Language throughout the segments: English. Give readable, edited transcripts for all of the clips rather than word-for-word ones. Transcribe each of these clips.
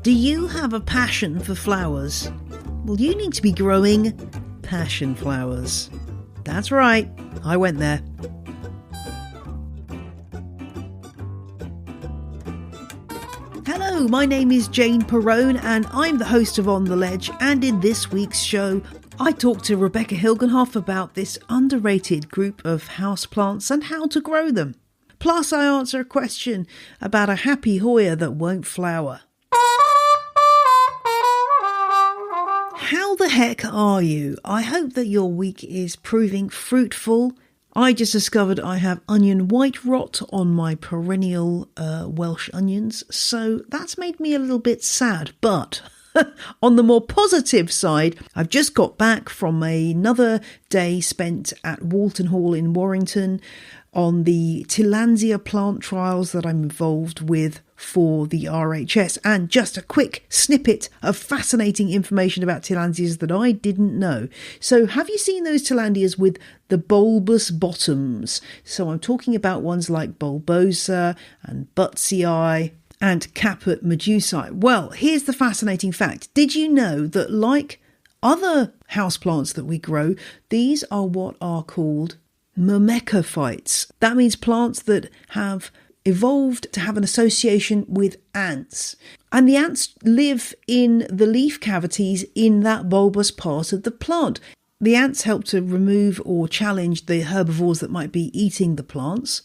Do you have a passion for flowers? Well, you need to be growing passion flowers. That's right, I went there. Hello, my name is Jane Perrone and I'm the host of On the Ledge, and in this week's show I talked to Rebecca Hilgenhof about this underrated group of houseplants and how to grow them. Plus I answer a question about a happy Hoya that won't flower. How the heck are you? I hope that your week is proving fruitful. I just discovered I have onion white rot on my perennial Welsh onions, so that's made me a little bit sad. But on the more positive side, I've just got back from another day spent at Walton Hall in Warrington on the Tillandsia plant trials that I'm involved with for the RHS, and just a quick snippet of fascinating information about Tillandsias that I didn't know. So have you seen those Tillandsias with the bulbous bottoms? So I'm talking about ones like bulbosa and butsii and caput medusae. Well, here's the fascinating fact. Did you know that like other houseplants that we grow, these are what are called myrmecophytes? That means plants that have evolved to have an association with ants. And the ants live in the leaf cavities in that bulbous part of the plant. The ants help to remove or challenge the herbivores that might be eating the plants.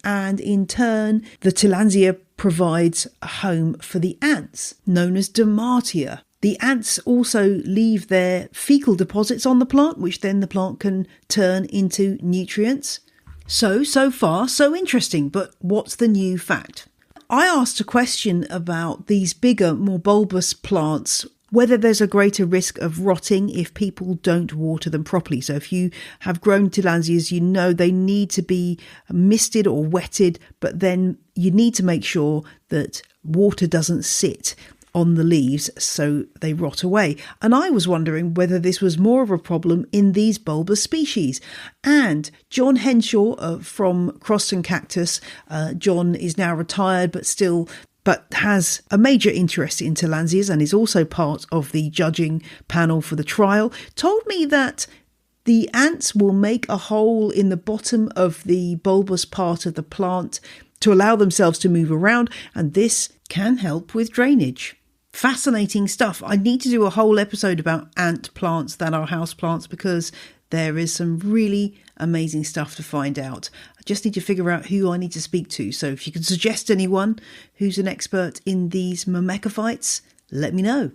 And in turn, the Tillandsia provides a home for the ants, known as dermatia. The ants also leave their fecal deposits on the plant, which then the plant can turn into nutrients. So far, so interesting, but what's the new fact? I asked a question about these bigger, more bulbous plants, whether there's a greater risk of rotting if people don't water them properly. So if you have grown Tillandsias, you know they need to be misted or wetted, but then you need to make sure that water doesn't sit on the leaves so they rot away. And I was wondering whether this was more of a problem in these bulbous species. And John Henshaw from Croston Cactus, John is now retired but has a major interest in Tillandsias and is also part of the judging panel for the trial, told me that the ants will make a hole in the bottom of the bulbous part of the plant to allow themselves to move around, and this can help with drainage. Fascinating stuff. I need to do a whole episode about ant plants that are house plants because there is some really amazing stuff to find out. I just need to figure out who I need to speak to. So if you can suggest anyone who's an expert in these myrmecophytes, let me know.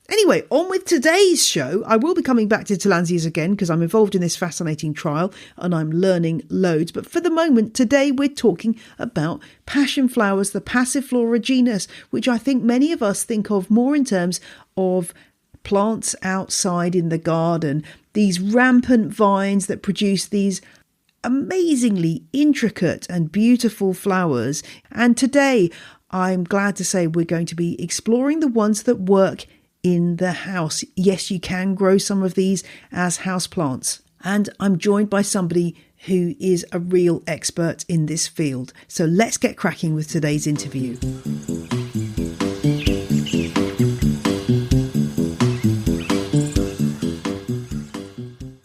Anyway, on with today's show. I will be coming back to Tillandsias again because I'm involved in this fascinating trial and I'm learning loads. But for the moment, today we're talking about passion flowers, the Passiflora genus, which I think many of us think of more in terms of plants outside in the garden, these rampant vines that produce these amazingly intricate and beautiful flowers. And today, I'm glad to say we're going to be exploring the ones that work in the house. Yes, you can grow some of these as houseplants. And I'm joined by somebody who is a real expert in this field. So let's get cracking with today's interview.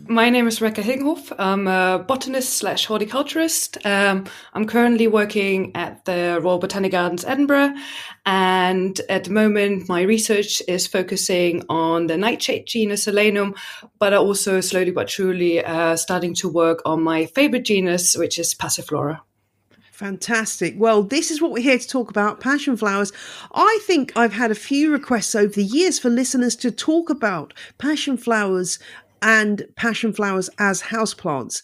My name is Rebecca Hilgenhof. I'm a botanist / horticulturist. I'm currently working at the Royal Botanic Gardens, Edinburgh. And at the moment, my research is focusing on the nightshade genus Solanum, but I also slowly but surely starting to work on my favorite genus, which is Passiflora. Fantastic. Well, this is what we're here to talk about, passion flowers. I think I've had a few requests over the years for listeners to talk about passion flowers and passion flowers as houseplants.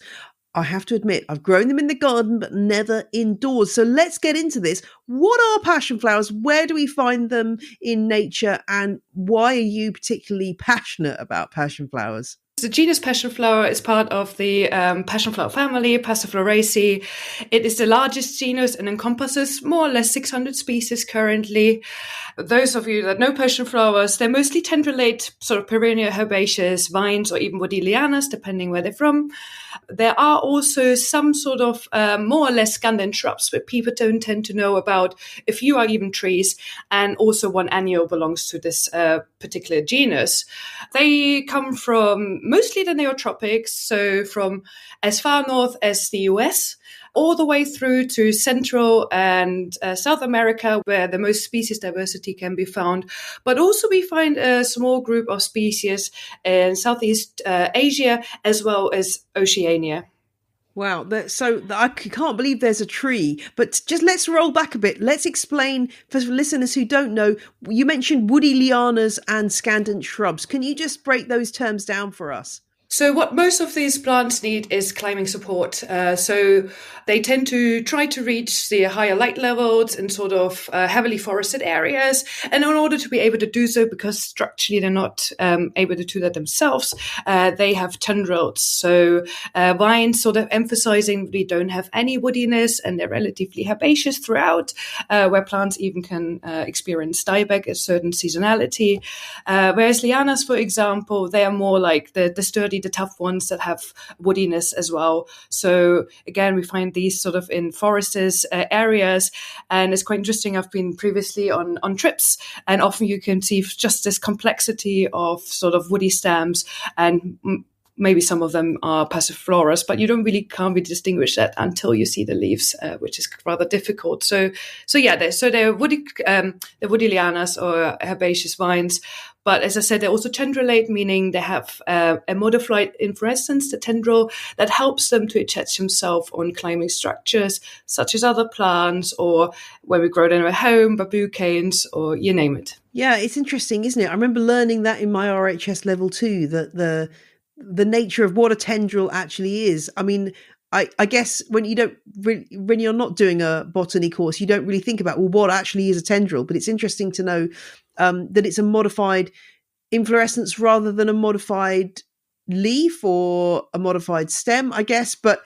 I have to admit, I've grown them in the garden, but never indoors. So let's get into this. What are passion flowers? Where do we find them in nature? And why are you particularly passionate about passion flowers? The genus Passionflower is part of the passionflower family, Passifloraceae. It is the largest genus and encompasses more or less 600 species currently. those of you that know passion flowers, they're mostly tendrillate, sort of perennial herbaceous vines or even woody lianas, depending where they're from. There are also some sort of more or less scandent shrubs, but people don't tend to know about a few are even trees, and also one annual belongs to this particular genus. They come from mostly the neotropics, so from as far north as the US, all the way through to Central and South America, where the most species diversity can be found. But also we find a small group of species in Southeast Asia, as well as Oceania. Wow, I can't believe there's a tree. But just let's roll back a bit. Let's explain for listeners who don't know. You mentioned woody lianas and scandent shrubs. Can you just break those terms down for us? So what most of these plants need is climbing support. So they tend to try to reach the higher light levels in sort of heavily forested areas. And in order to be able to do so, because structurally they're not able to do that themselves, they have tendrils. So vines sort of emphasizing they don't have any woodiness and they're relatively herbaceous throughout, where plants even can experience dieback, a certain seasonality. Whereas lianas, for example, they are more like the sturdy, the tough ones that have woodiness as well. So again, we find these sort of in forests areas, and it's quite interesting. I've been previously on trips, and often you can see just this complexity of sort of woody stems, and maybe some of them are passiflorous, but you can't really distinguish that until you see the leaves, which is rather difficult. So yeah, they're woody lianas or herbaceous vines. But as I said, they're also tendrillate, meaning they have a modified inflorescence, the tendril, that helps them to attach themselves on climbing structures, such as other plants, or where we grow them at home, bamboo canes, or you name it. Yeah, it's interesting, isn't it? I remember learning that in my RHS level 2, that the nature of what a tendril actually is. I mean, I guess when you're not doing a botany course, you don't really think about, well, what actually is a tendril? But it's interesting to know that it's a modified inflorescence rather than a modified leaf or a modified stem, I guess. But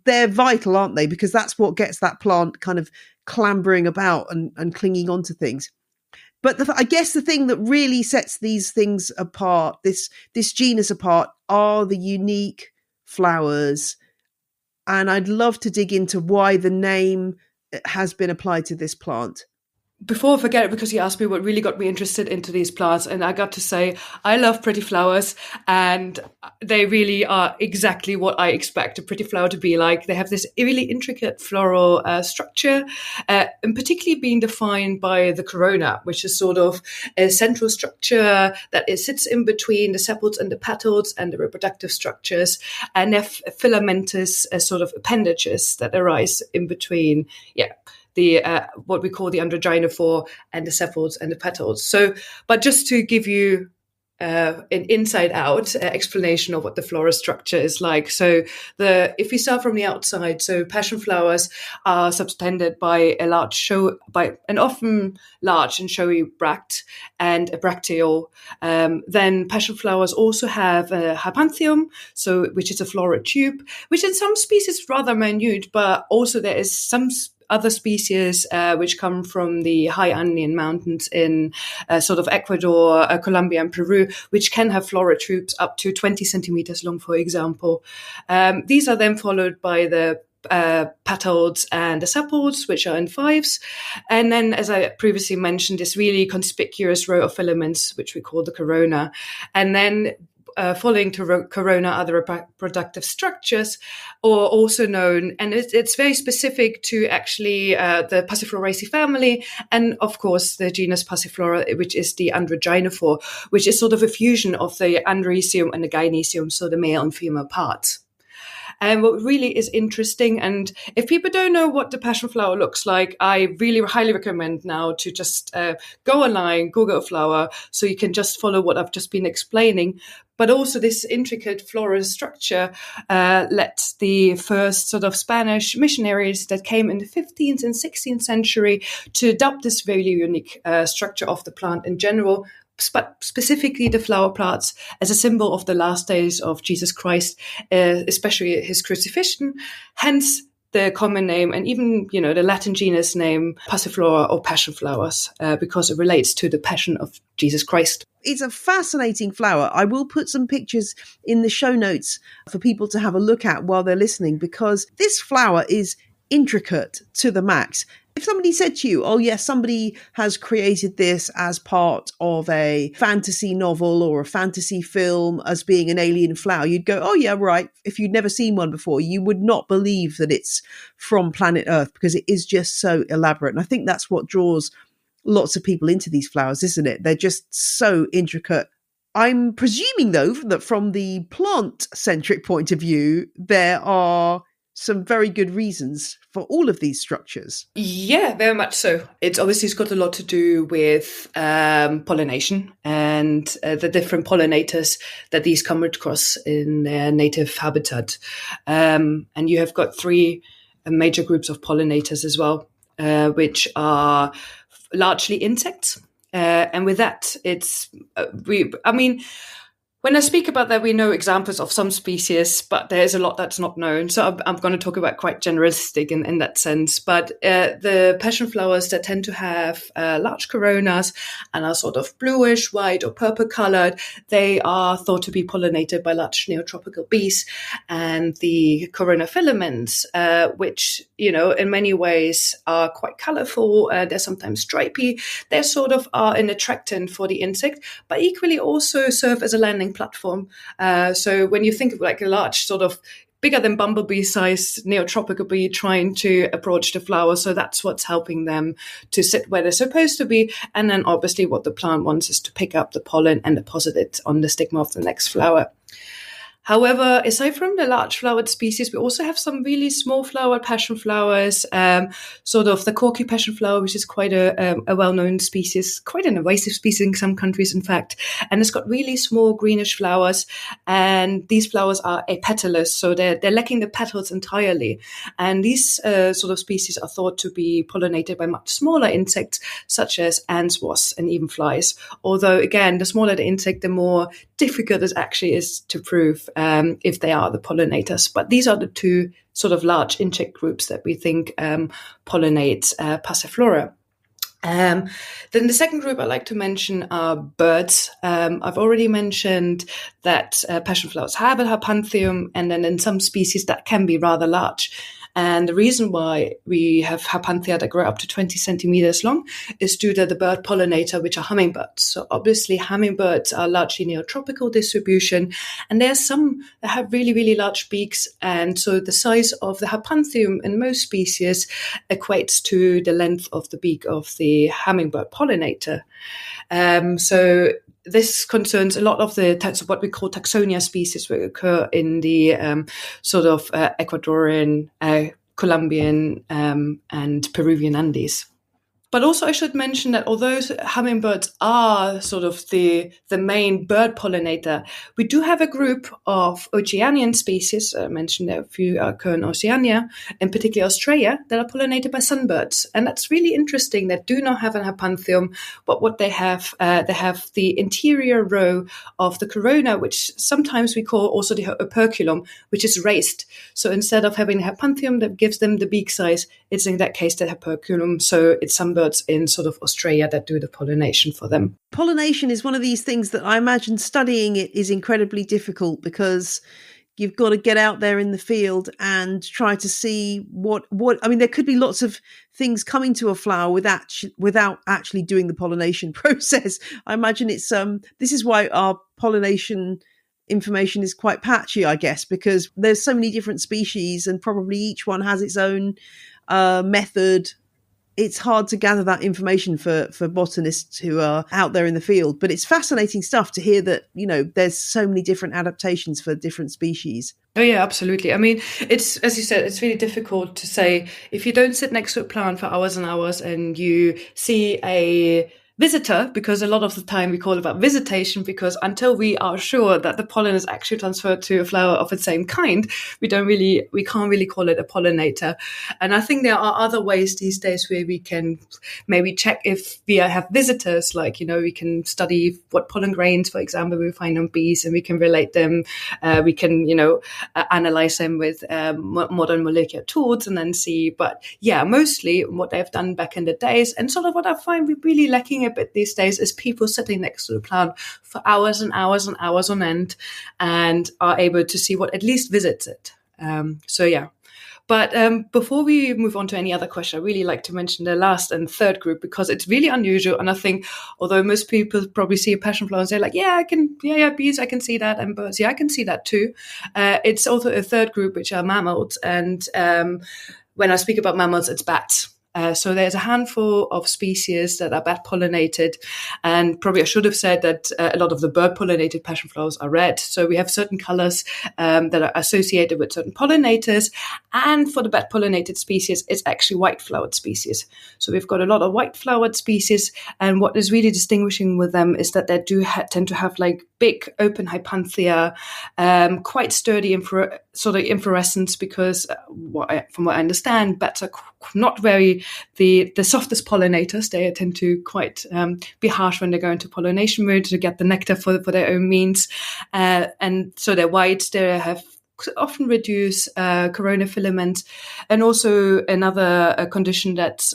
they're vital, aren't they? Because that's what gets that plant kind of clambering about and clinging onto things. But I guess the thing that really sets these things apart, this genus apart, are the unique flowers. And I'd love to dig into why the name has been applied to this plant. Before I forget it, because you asked me what really got me interested into these plants, and I got to say, I love pretty flowers, and they really are exactly what I expect a pretty flower to be like. They have this really intricate floral structure, and particularly being defined by the corona, which is sort of a central structure that sits in between the sepals and the petals and the reproductive structures, and they have filamentous sort of appendages that arise in between. Yeah. The what we call the androgynophore and the sepals and the petals. So, but just to give you an inside-out explanation of what the floral structure is like. So, if we start from the outside, so passion flowers are subtended by an often large and showy bract and a bracteole. Then passion flowers also have a hypanthium, which is a floral tube, which in some species is rather minute, but also there is some other species which come from the high Andean mountains in sort of Ecuador, Colombia, and Peru, which can have floral tubes up to 20 centimeters long, for example. These are then followed by the petals and the sepals, which are in fives. And then, as I previously mentioned, this really conspicuous row of filaments, which we call the corona. And then following to corona are the reproductive structures, or also known, and it's very specific to actually the Passifloraceae family, and of course the genus Passiflora, which is the androgynophore, which is sort of a fusion of the androecium and the gynoecium, so the male and female parts. And what really is interesting, and if people don't know what the passion flower looks like, I really highly recommend now to just go online, Google a flower, so you can just follow what I've just been explaining. But also this intricate floral structure let the first sort of Spanish missionaries that came in the 15th and 16th century to adopt this very unique structure of the plant in general, but specifically the flower plants, as a symbol of the last days of Jesus Christ, especially his crucifixion. Hence, the common name and even, the Latin genus name Passiflora or passion flowers, because it relates to the passion of Jesus Christ. It's a fascinating flower. I will put some pictures in the show notes for people to have a look at while they're listening, because this flower is intricate to the max. If somebody said to you, oh yes, somebody has created this as part of a fantasy novel or a fantasy film as being an alien flower, you'd go, oh yeah, right. If you'd never seen one before, you would not believe that it's from planet Earth, because it is just so elaborate. And I think that's what draws lots of people into these flowers, isn't it? They're just so intricate. I'm presuming, though, that from the plant-centric point of view, there are some very good reasons for all of these structures. Yeah, very much so. It's got a lot to do with pollination and the different pollinators that these come across in their native habitat. And you have got three major groups of pollinators as well, which are largely insects. And with that, when I speak about that, we know examples of some species, but there's a lot that's not known. So I'm going to talk about quite generalistic in that sense. But the passion flowers that tend to have large coronas and are sort of bluish, white or purple colored, they are thought to be pollinated by large neotropical bees. And the corona filaments, which, in many ways are quite colorful, they're sometimes stripy, they sort of are an attractant for the insect, but equally also serve as a landing platform. So when you think of like a large sort of bigger than bumblebee size neotropical bee trying to approach the flower, so that's what's helping them to sit where they're supposed to be. And then obviously what the plant wants is to pick up the pollen and deposit it on the stigma of the next flower. However, aside from the large flowered species, we also have some really small flowered passion flowers, sort of the corky passion flower, which is quite a well-known species, quite an invasive species in some countries, in fact. And it's got really small greenish flowers. And these flowers are apetalous, so they're lacking the petals entirely. And these sort of species are thought to be pollinated by much smaller insects, such as ants, wasps, and even flies. Although, again, the smaller the insect, the more difficult it actually is to prove if they are the pollinators. But these are the two sort of large insect groups that we think pollinate Passiflora. Then the second group I'd like to mention are birds. I've already mentioned that passion flowers have a harpanthium, and then in some species that can be rather large. And the reason why we have harpanthia that grow up to 20 centimeters long is due to the bird pollinator, which are hummingbirds. So obviously hummingbirds are largely neotropical distribution, and there are some that have really, really large beaks. And so the size of the harpanthium in most species equates to the length of the beak of the hummingbird pollinator. So this concerns a lot of the types of what we call taxonia species, which occur in the sort of Ecuadorian, Colombian, and Peruvian Andes. But also I should mention that although hummingbirds are sort of the main bird pollinator, we do have a group of Oceanian species, I mentioned a few occur in Oceania, in particular Australia, that are pollinated by sunbirds. And that's really interesting. They do not have an harpanthium, but what they have the interior row of the corona, which sometimes we call also the operculum, which is raised. So instead of having a harpanthium that gives them the beak size, it's in that case the operculum. So it's sunbirds in sort of Australia that do the pollination for them. Pollination is one of these things that I imagine studying it is incredibly difficult, because you've got to get out there in the field and try to see what I mean, there could be lots of things coming to a flower without actually doing the pollination process. I imagine it's this is why our pollination information is quite patchy, I guess, because there's so many different species and probably each one has its own method. It's hard to gather that information for botanists who are out there in the field. But it's fascinating stuff to hear that, there's so many different adaptations for different species. Oh, yeah, absolutely. I mean, it's, as you said, it's really difficult to say if you don't sit next to a plant for hours and hours and you see a visitor, because a lot of the time we call it about visitation, because until we are sure that the pollen is actually transferred to a flower of the same kind, we can't really call it a pollinator. And I think there are other ways these days where we can maybe check if we have visitors, like, we can study what pollen grains, for example, we find on bees, and we can relate them. We can, analyze them with modern molecular tools and then see. But yeah, mostly what they've done back in the days, and sort of what I find we're really lacking a bit these days, is people sitting next to the plant for hours and hours and hours on end and are able to see what at least visits it. So yeah. But before we move on to any other question, I really like to mention the last and third group, because it's really unusual. And I think, although most people probably see a passion flower and say like, bees, I can see that, and birds, I can see that too. It's also a third group, which are mammals. And when I speak about mammals, it's bats. So there's a handful of species that are bat pollinated, and probably I should have said that a lot of the bird pollinated passion flowers are red. So we have certain colors that are associated with certain pollinators, and for the bat pollinated species, it's actually white flowered species. So we've got a lot of white flowered species, and what is really distinguishing with them is that they do tend to have like big open hypanthea, quite sturdy inflorescence, because from what I understand, bats are not very the softest pollinators. They tend to quite be harsh when they go into pollination mode to get the nectar for their own means. And so they're white. They have often reduce corona filaments. And also another condition that's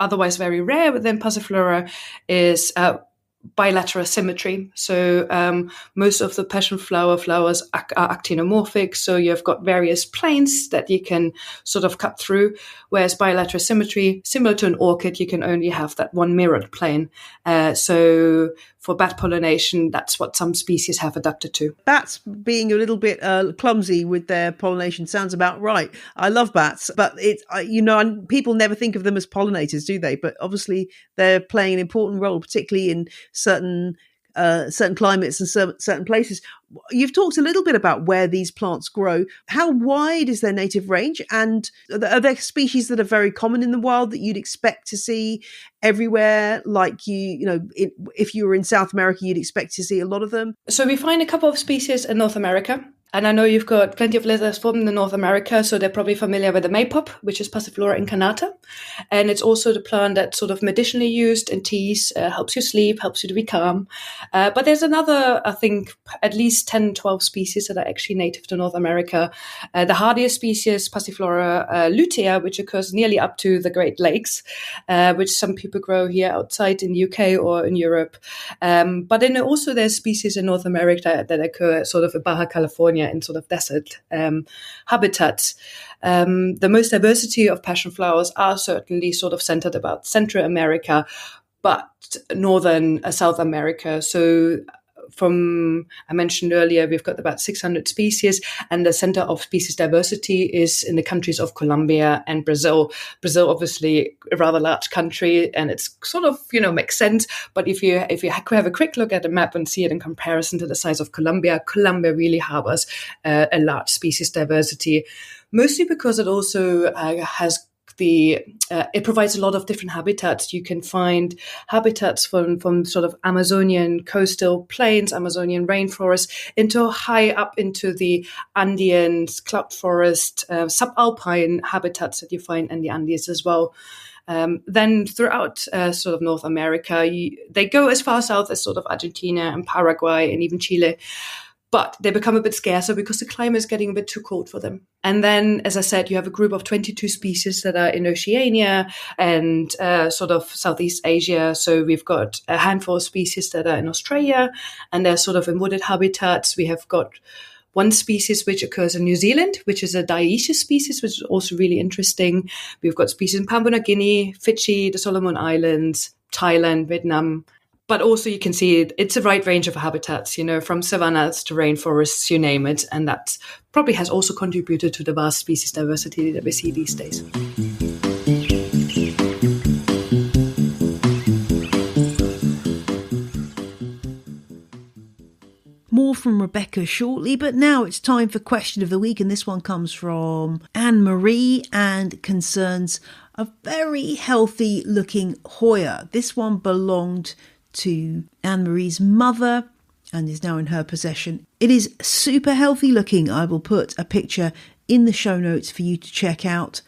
otherwise very rare within Passiflora is bilateral symmetry. So most of the passion flower flowers are actinomorphic. So you've got various planes that you can sort of cut through, whereas bilateral symmetry, similar to an orchid, you can only have that one mirrored plane. So for bat pollination, that's what some species have adapted to. Bats being a little bit clumsy with their pollination sounds about right. I love bats, but people never think of them as pollinators, do they? But obviously they're playing an important role, particularly in certain climates and certain places. You've talked a little bit about where these plants grow. How wide is their native range? And are there species that are very common in the wild that you'd expect to see everywhere? Like if you were in South America, you'd expect to see a lot of them. So we find a couple of species in North America. And I know you've got plenty of listeners from North America, so they're probably familiar with the maypop, which is Passiflora incarnata. And it's also the plant that's sort of medicinally used in teas, helps you sleep, helps you to be calm. But there's another, I think, at least 10, 12 species that are actually native to North America. The hardiest species, Passiflora lutea, which occurs nearly up to the Great Lakes, which some people grow here outside in the UK or in Europe. But then also there's species in North America that occur sort of in Baja California, in sort of desert habitats. The most diversity of passion flowers are certainly sort of centered about Central America, but Northern South America. So I mentioned earlier, we've got about 600 species, and the center of species diversity is in the countries of Colombia and Brazil. Brazil, obviously, a rather large country, and it's sort of, makes sense. But if you have a quick look at the map and see it in comparison to the size of Colombia really harbors a large species diversity, mostly because it also has it provides a lot of different habitats. You can find habitats from sort of Amazonian coastal plains, Amazonian rainforest, into high up into the Andean cloud forest, subalpine habitats that you find in the Andes as well. Then throughout sort of North America, they go as far south as sort of Argentina and Paraguay and even Chile. But they become a bit scarcer because the climate is getting a bit too cold for them. And then, as I said, you have a group of 22 species that are in Oceania and sort of Southeast Asia. So we've got a handful of species that are in Australia, and they're sort of in wooded habitats. We have got one species which occurs in New Zealand, which is a dioecious species, which is also really interesting. We've got species in Papua New Guinea, Fiji, the Solomon Islands, Thailand, Vietnam. But also you can see it's a wide range of habitats, from savannas to rainforests, you name it. And that probably has also contributed to the vast species diversity that we see these days. More from Rebecca shortly, but now it's time for Question of the Week, and this one comes from Anne-Marie and concerns a very healthy looking Hoya. This one belonged to Anne-Marie's mother and is now in her possession. It is super healthy looking. I will put a picture in the show notes for you to check out.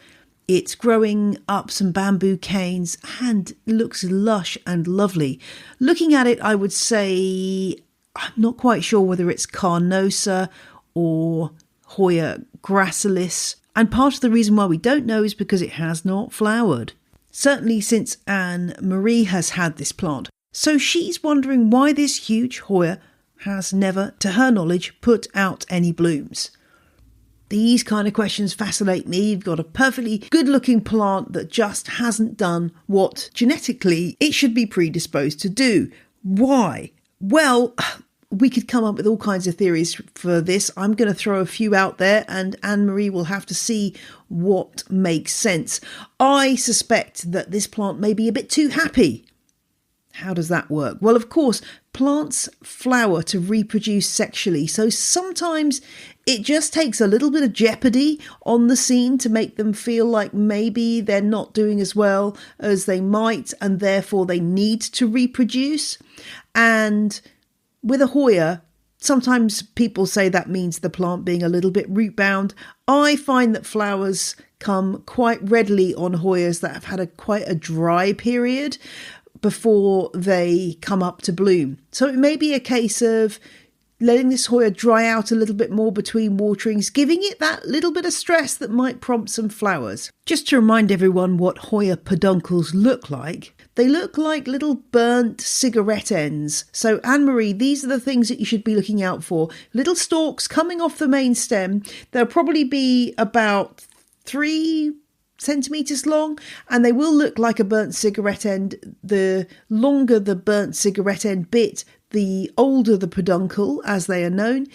It's growing up some bamboo canes and looks lush and lovely. Looking at it, I would say, I'm not quite sure whether it's Carnosa or Hoya gracilis. And part of the reason why we don't know is because it has not flowered. Certainly since Anne-Marie has had this plant. So she's wondering why this huge Hoya has never, to her knowledge, put out any blooms. These kind of questions fascinate me. You've got a perfectly good-looking plant that just hasn't done what genetically it should be predisposed to do. Why? Well, we could come up with all kinds of theories for this. I'm going to throw a few out there and Anne-Marie will have to see what makes sense. I suspect that this plant may be a bit too happy. How does that work? Well, of course, plants flower to reproduce sexually, so sometimes it just takes a little bit of jeopardy on the scene to make them feel like maybe they're not doing as well as they might, and therefore they need to reproduce. And with a Hoya, sometimes people say that means the plant being a little bit root bound. I find that flowers come quite readily on Hoyas that have had quite a dry period before they come up to bloom. So it may be a case of letting this Hoya dry out a little bit more between waterings, giving it that little bit of stress that might prompt some flowers. Just to remind everyone what Hoya peduncles look like, they look like little burnt cigarette ends. So Anne-Marie, these are the things that you should be looking out for. Little stalks coming off the main stem. They'll probably be about 3 centimetres long, and they will look like a burnt cigarette end. The longer the burnt cigarette end bit, the older the peduncle, as they are known,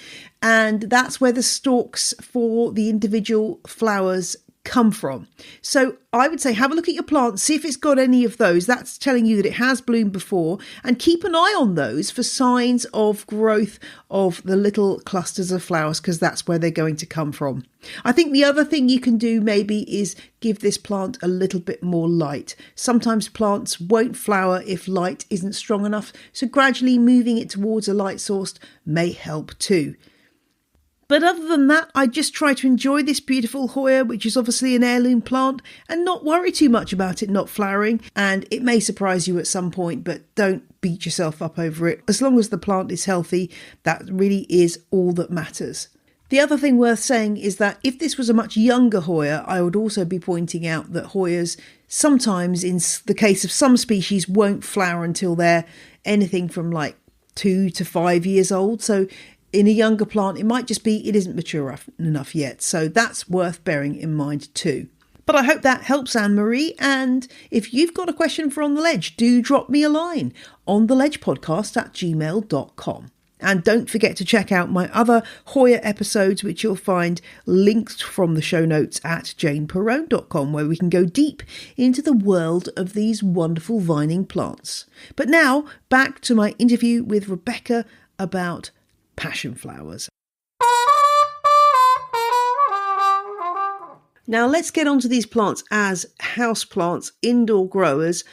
and that's where the stalks for the individual flowers come from. So I would say have a look at your plant, see if it's got any of those. That's telling you that it has bloomed before, and keep an eye on those for signs of growth of the little clusters of flowers, because that's where they're going to come from. I think the other thing you can do maybe is give this plant a little bit more light. Sometimes plants won't flower if light isn't strong enough, so gradually moving it towards a light source may help too. But other than that, I just try to enjoy this beautiful Hoya, which is obviously an heirloom plant, and not worry too much about it not flowering. And it may surprise you at some point, but don't beat yourself up over it. As long as the plant is healthy, that really is all that matters. The other thing worth saying is that if this was a much younger Hoya, I would also be pointing out that Hoyas sometimes, in the case of some species, won't flower until they're anything from like 2 to 5 years old. So in a younger plant, it might just be it isn't mature enough yet. So that's worth bearing in mind too. But I hope that helps, Anne-Marie. And if you've got a question for On The Ledge, do drop me a line on theledgepodcast@gmail.com. And don't forget to check out my other Hoya episodes, which you'll find linked from the show notes at janeperrone.com, where we can go deep into the world of these wonderful vining plants. But now, back to my interview with Rebecca about passion flowers. Now let's get onto these plants as house plants, indoor growers.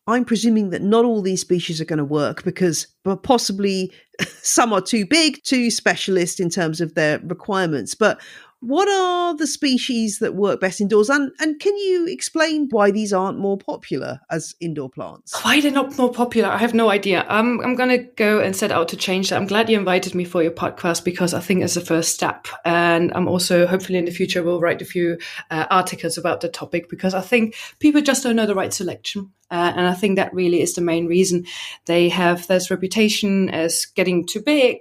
I'm presuming that not all these species are going to work because possibly some are too big, too specialist in terms of their requirements. But what are the species that work best indoors? And can you explain why these aren't more popular as indoor plants? Why they're not more popular? I have no idea. I'm going to go and set out to change that. I'm glad you invited me for your podcast because I think it's the first step. And I'm also, hopefully in the future, will write a few articles about the topic because I think people just don't know the right selection. And I think that really is the main reason. They have this reputation as getting too big.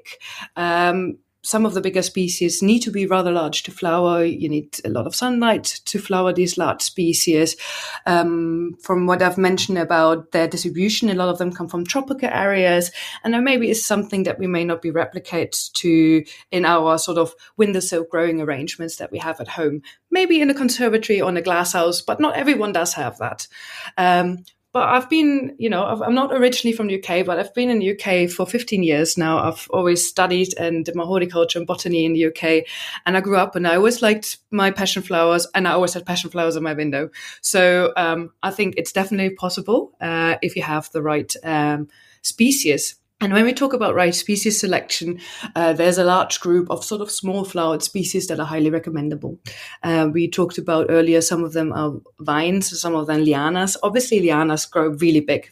Some of the bigger species need to be rather large to flower. You need a lot of sunlight to flower these large species. From what I've mentioned about their distribution, a lot of them come from tropical areas. And there maybe is something that we may not be replicated to in our sort of windowsill growing arrangements that we have at home. Maybe in a conservatory or in a glass house, but not everyone does have that. But but I've been, I'm not originally from the UK, but I've been in the UK for 15 years now. I've always studied and did my horticulture and botany in the UK. And I grew up and I always liked my passion flowers, and I always had passion flowers in my window. So I think it's definitely possible if you have the right species. And when we talk about right species selection, there's a large group of sort of small flowered species that are highly recommendable. We talked about earlier, some of them are vines, some of them lianas. Obviously, lianas grow really big,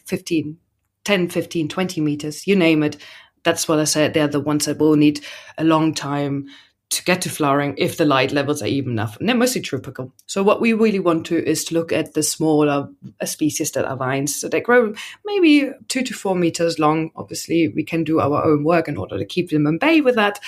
10, 15, 20 meters, you name it. That's what I said. They're the ones that will need a long time to get to flowering if the light levels are even enough. And they're mostly tropical. So what we really want to is to look at the smaller species that are vines. So they grow maybe 2 to 4 meters long. Obviously, we can do our own work in order to keep them in bay with that.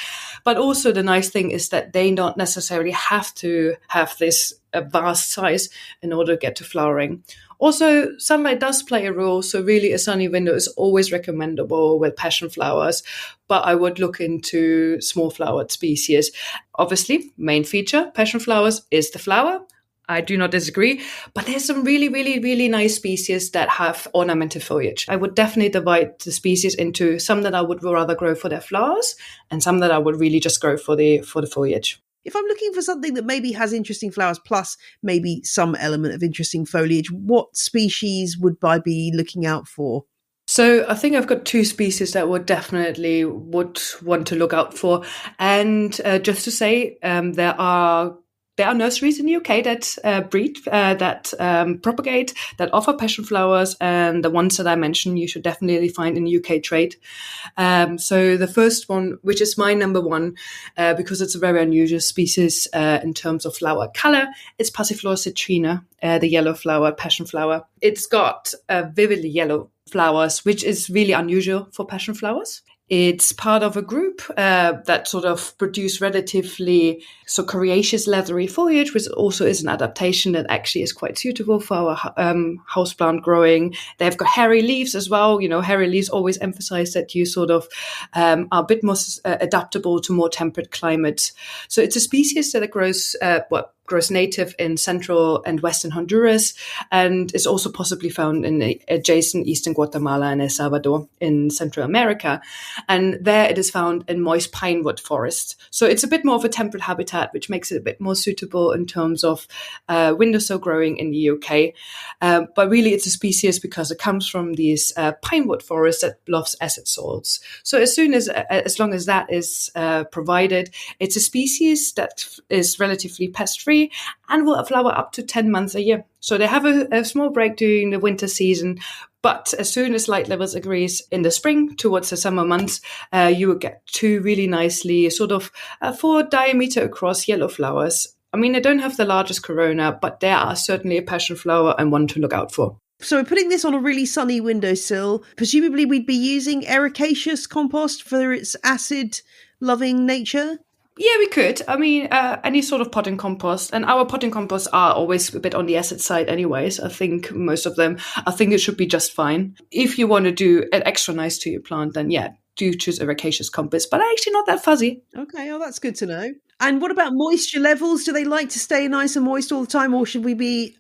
But also the nice thing is that they don't necessarily have to have this vast size in order to get to flowering. Also, sunlight does play a role, so really a sunny window is always recommendable with passion flowers, but I would look into small flowered species. Obviously, main feature, passion flowers, is the flower. I do not disagree, but there's some really, really, really nice species that have ornamental foliage. I would definitely divide the species into some that I would rather grow for their flowers and some that I would really just grow for the foliage. If I'm looking for something that maybe has interesting flowers plus maybe some element of interesting foliage, what species would I be looking out for? So I think I've got 2 species that would want to look out for. And just to say, there are nurseries in the UK that breed, that propagate, that offer passion flowers, and the ones that I mentioned you should definitely find in UK trade. So the first one, which is my number one, because it's a very unusual species in terms of flower color, it's Passiflora citrina, the yellow flower, passion flower. It's got vividly yellow flowers, which is really unusual for passion flowers. It's part of a group that sort of produce relatively coriaceous, leathery foliage, which also is an adaptation that actually is quite suitable for our houseplant growing. They've got hairy leaves as well. Hairy leaves always emphasize that you sort of are a bit more adaptable to more temperate climates. So it's a species that grows native in central and western Honduras, and is also possibly found in the adjacent eastern Guatemala and El Salvador in Central America. And there it is found in moist pinewood forest. So it's a bit more of a temperate habitat, which makes it a bit more suitable in terms of windowsill growing in the UK. But really it's a species because it comes from these pinewood forests that loves acid soils. So as long as that is provided, it's a species that is relatively pest-free and will flower up to 10 months a year. So they have a small break during the winter season, but as soon as light levels increase in the spring towards the summer months, you will get 2 really nicely sort of 4 diameter across yellow flowers. I mean, they don't have the largest corona, but they are certainly a passion flower and one to look out for. So we're putting this on a really sunny windowsill. Presumably we'd be using ericaceous compost for its acid-loving nature? Yeah, we could. I mean, any sort of potting compost. And our potting composts are always a bit on the acid side anyways. I think most of them, I think it should be just fine. If you want to do it extra nice to your plant, then yeah, do choose ericaceous compost. But I'm actually not that fuzzy. Okay, oh, that's good to know. And what about moisture levels? Do they like to stay nice and moist all the time, or should we be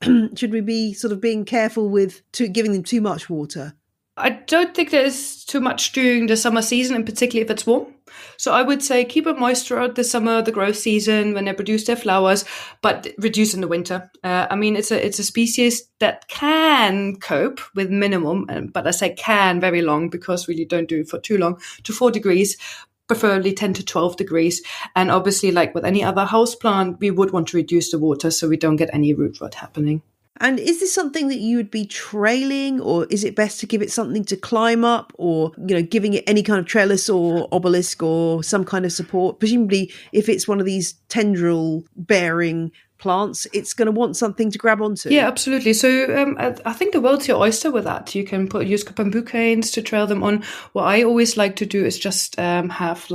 sort of being careful with giving them too much water? I don't think there's too much during the summer season, and particularly if it's warm. So I would say keep it moist throughout the summer, the growth season, when they produce their flowers, but reduce in the winter. I mean, it's a species that can cope with minimum, but I say can very long because really don't do it for too long, to 4 degrees, preferably 10 to 12 degrees. And obviously, like with any other houseplant, we would want to reduce the water so we don't get any root rot happening. And is this something that you would be trailing, or is it best to give it something to climb up, or, giving it any kind of trellis or obelisk or some kind of support? Presumably, if it's one of these tendril bearing plants, it's going to want something to grab onto. Yeah, absolutely. So I think the world's your oyster with that. You can use bamboo canes to trail them on. What I always like to do is just have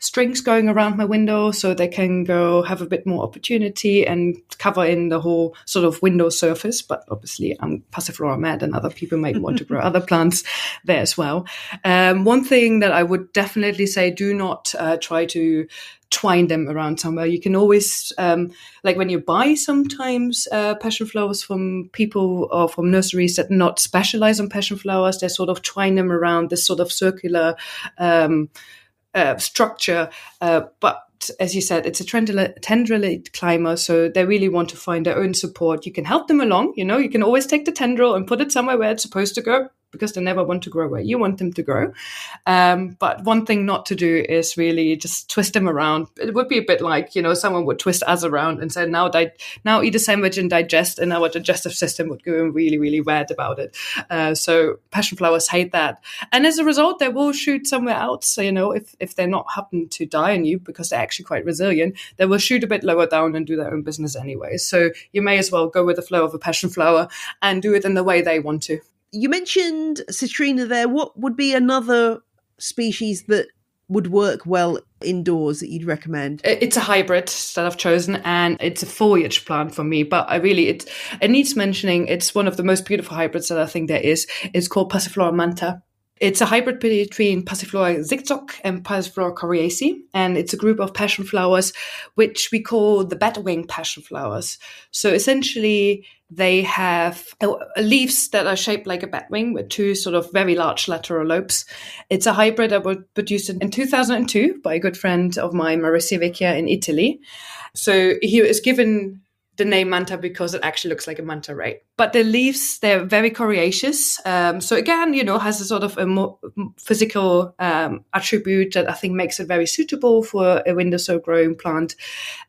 strings going around my window so they can go have a bit more opportunity and cover in the whole sort of window surface. But obviously I'm Passiflora mad and other people might want to grow other plants there as well. One thing that I would definitely say, do not try to twine them around somewhere. You can always, like when you buy sometimes passion flowers from people or from nurseries that not specialize on passion flowers, they sort of twine them around this sort of circular structure. But as you said, it's a tendrillate climber, so they really want to find their own support. You can help them along, you can always take the tendril and put it somewhere where it's supposed to go, because they never want to grow where you want them to grow. But one thing not to do is really just twist them around. It would be a bit like, someone would twist us around and say, now eat a sandwich and digest, and our digestive system would go really, really red about it. So passion flowers hate that. And as a result, they will shoot somewhere else. So, if they're not happen to die on you, because they're actually quite resilient, they will shoot a bit lower down and do their own business anyway. So you may as well go with the flow of a passion flower and do it in the way they want to. You mentioned citrina there. What would be another species that would work well indoors that you'd recommend? It's a hybrid that I've chosen, and it's a foliage plant for me. But it needs mentioning. It's one of the most beautiful hybrids that I think there is. It's called Passiflora manta. It's a hybrid between Passiflora zigzag and Passiflora coriaceae, and it's a group of passion flowers which we call the batwing passion flowers. So essentially, they have leaves that are shaped like a batwing with two sort of very large lateral lobes. It's a hybrid that was produced in 2002 by a good friend of mine, Maurizio Vecchia, in Italy. So he was given the name manta because it actually looks like a manta ray. But the leaves, they're very coriaceous. So again, has a sort of a more physical attribute that I think makes it very suitable for a windowsill growing plant.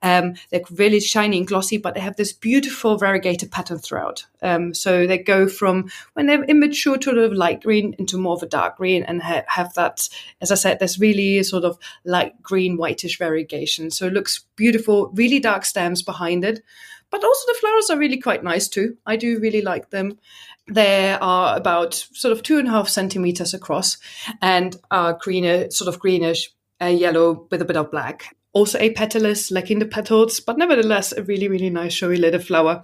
They're really shiny and glossy, but they have this beautiful variegated pattern throughout. So they go from when they're immature to a light green into more of a dark green, and have that, as I said, there's really sort of light green, whitish variegation. So it looks beautiful, really dark stems behind it. But also the flowers are really quite nice too. I do really like them. They are about sort of 2.5 centimeters across and are greenish, yellow with a bit of black. Also apetalous, lacking the petals, but nevertheless a really, really nice showy little flower.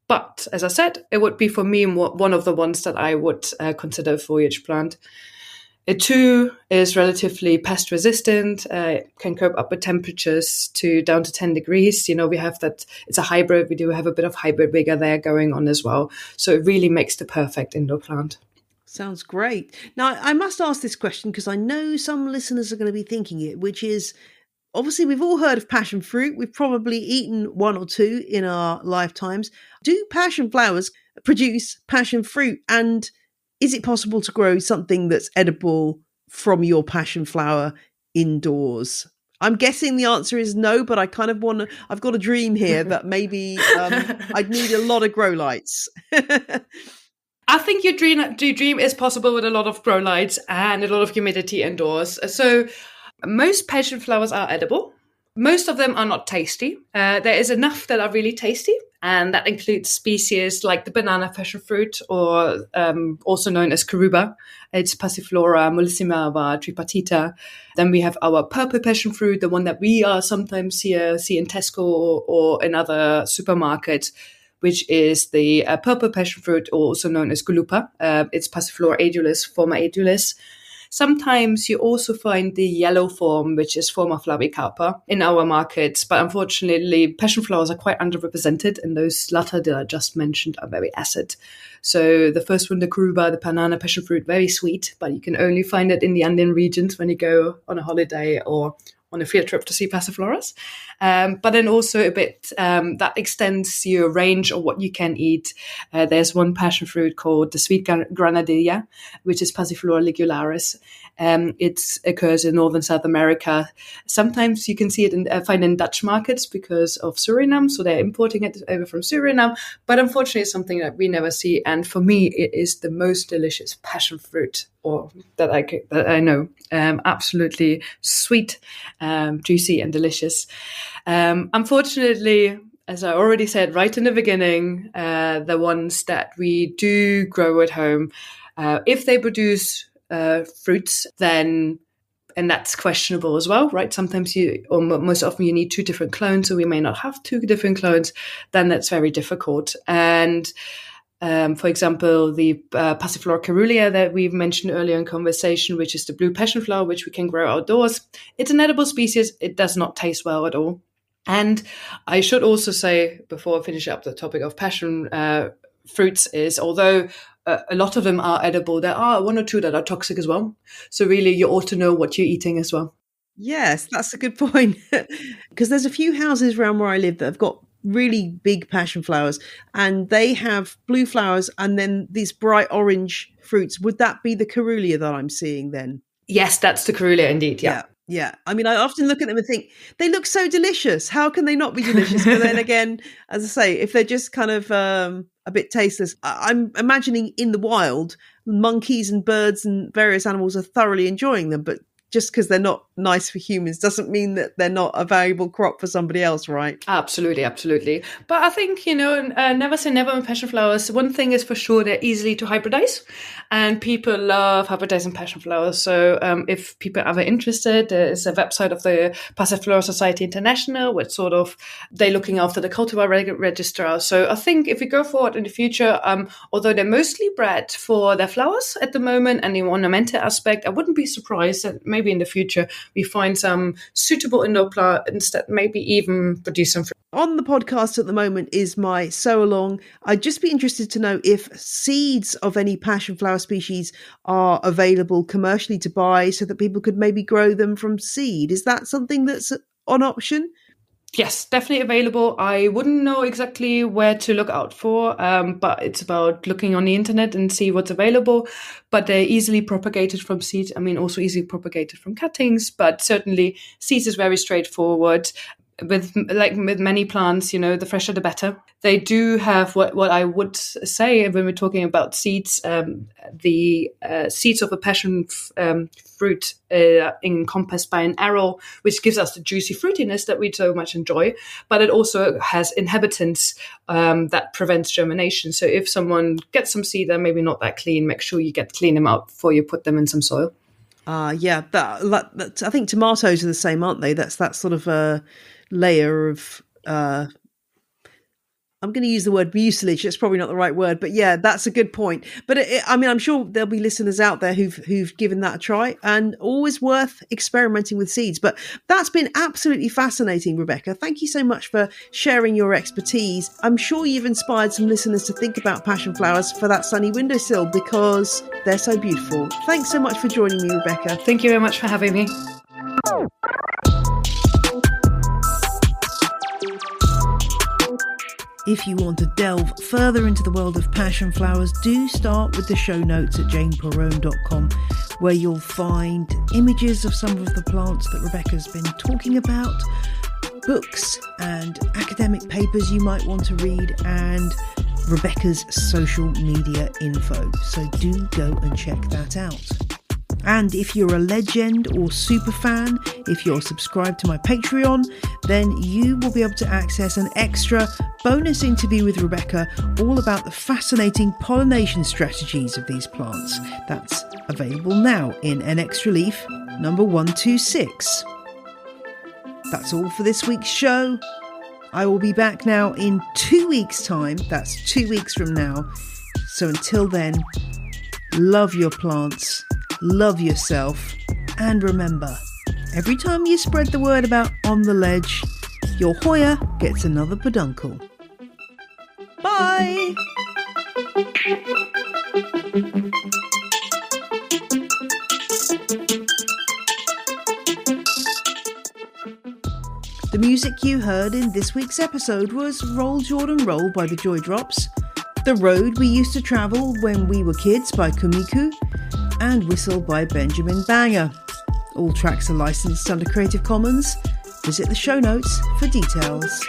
But as I said, it would be for me one of the ones that I would consider a foliage plant. It too is relatively pest resistant, can cope up with temperatures to down to 10 degrees. We have that, it's a hybrid. We do have a bit of hybrid vigor there going on as well. So it really makes the perfect indoor plant. Sounds great. Now, I must ask this question because I know some listeners are going to be thinking it, which is, obviously, we've all heard of passion fruit. We've probably eaten one or two in our lifetimes. Do passion flowers produce passion fruit? And is it possible to grow something that's edible from your passion flower indoors? I'm guessing the answer is no, but I kind of I've got a dream here that maybe I'd need a lot of grow lights. I think your dream is possible with a lot of grow lights and a lot of humidity indoors. So most passion flowers are edible. Most of them are not tasty. There is enough that are really tasty, and that includes species like the banana passion fruit, or also known as caruba. It's Passiflora mollissima tripartita. Then we have our purple passion fruit, the one that we are sometimes see in Tesco or in other supermarkets, which is the purple passion fruit, also known as gulupa. It's Passiflora edulis, forma edulis. Sometimes you also find the yellow form, which is Forma flavicarpa, in our markets. But unfortunately, passion flowers are quite underrepresented, and those latter that I just mentioned are very acid. So the first one, the caruba, the banana passion fruit, very sweet, but you can only find it in the Andean regions when you go on a holiday or on a field trip to see passifloras. But then also a bit that extends your range of what you can eat. There's one passion fruit called the sweet granadilla, which is Passiflora ligularis. It occurs in northern South America. Sometimes you can see it find in Dutch markets because of Suriname, so they're importing it over from Suriname. But unfortunately, it's something that we never see. And for me, it is the most delicious passion fruit that I know. Absolutely sweet, juicy, and delicious. Unfortunately, as I already said right in the beginning, the ones that we do grow at home, if they produce fruits, then, and that's questionable as well, right? Sometimes most often you need two different clones, so we may not have two different clones, then that's very difficult. And For example, the Passiflora caerulea that we've mentioned earlier in conversation, which is the blue passion flower, which we can grow outdoors. It's an edible species. It does not taste well at all. And I should also say, before I finish up the topic of passion fruits, is although a lot of them are edible, there are one or two that are toxic as well. So really, you ought to know what you're eating as well. Yes, that's a good point. Because there's a few houses around where I live that have got really big passion flowers, and they have blue flowers and then these bright orange fruits. Would that be the caerulea that I'm seeing then? Yes, that's the caerulea indeed. Yeah. Yeah. I mean, I often look at them and think they look so delicious. How can they not be delicious? But then again, as I say, if they're just kind of a bit tasteless, I'm imagining in the wild, monkeys and birds and various animals are thoroughly enjoying them. But just because they're not nice for humans doesn't mean that they're not a valuable crop for somebody else, right? Absolutely, absolutely. But I think, never say never with passion flowers. One thing is for sure, they're easily to hybridize, and people love hybridizing passion flowers. So if people are ever interested, there is a website of the Passiflora Society International, which sort of, they're looking after the cultivar registrar. So I think if we go forward in the future, although they're mostly bred for their flowers at the moment and the ornamental aspect, I wouldn't be surprised that maybe in the future we find some suitable indoor plants that maybe even produce some fruit. On the podcast at the moment is my sew along. I'd just be interested to know if seeds of any passion flower species are available commercially to buy so that people could maybe grow them from seed. Is that something that's an option? Yes, definitely available. I wouldn't know exactly where to look out for, but it's about looking on the internet and see what's available. But they're easily propagated from seeds. I mean, also easily propagated from cuttings, but certainly seeds is very straightforward. With many plants, the fresher the better. They do have what I would say when we're talking about seeds. The seeds of a passion fruit encompassed by an arrow, which gives us the juicy fruitiness that we so much enjoy. But it also has inhabitants that prevents germination. So if someone gets some seed that maybe not that clean, make sure you clean them out before you put them in some soil. Yeah, that I think tomatoes are the same, aren't they? That's that sort of a layer of I'm going to use the word mucilage. It's probably not the right word, but yeah, that's a good point. But I mean, I'm sure there'll be listeners out there who've given that a try, and always worth experimenting with seeds. But that's been absolutely fascinating, Rebecca. Thank you so much for sharing your expertise. I'm sure you've inspired some listeners to think about passion flowers for that sunny windowsill because they're so beautiful. Thanks so much for joining me, Rebecca. Thank you very much for having me. If you want to delve further into the world of passion flowers, do start with the show notes at janeperrone.com, where you'll find images of some of the plants that Rebecca's been talking about, books and academic papers you might want to read, and Rebecca's social media info. So do go and check that out. And if you're a legend or super fan, if you're subscribed to my Patreon, then you will be able to access an extra bonus interview with Rebecca all about the fascinating pollination strategies of these plants. That's available now in An Extra Leaf number 126. That's all for this week's show. I will be back now in 2 weeks' time. That's 2 weeks from now. So until then, love your plants. Love yourself, and remember, every time you spread the word about On the Ledge, your Hoya gets another peduncle. Bye! The music you heard in this week's episode was Roll Jordan Roll by the Joy Drops, The Road We Used to Travel When We Were Kids by Kumiku, and Whistle by Benjamin Banger. All tracks are licensed under Creative Commons. Visit the show notes for details.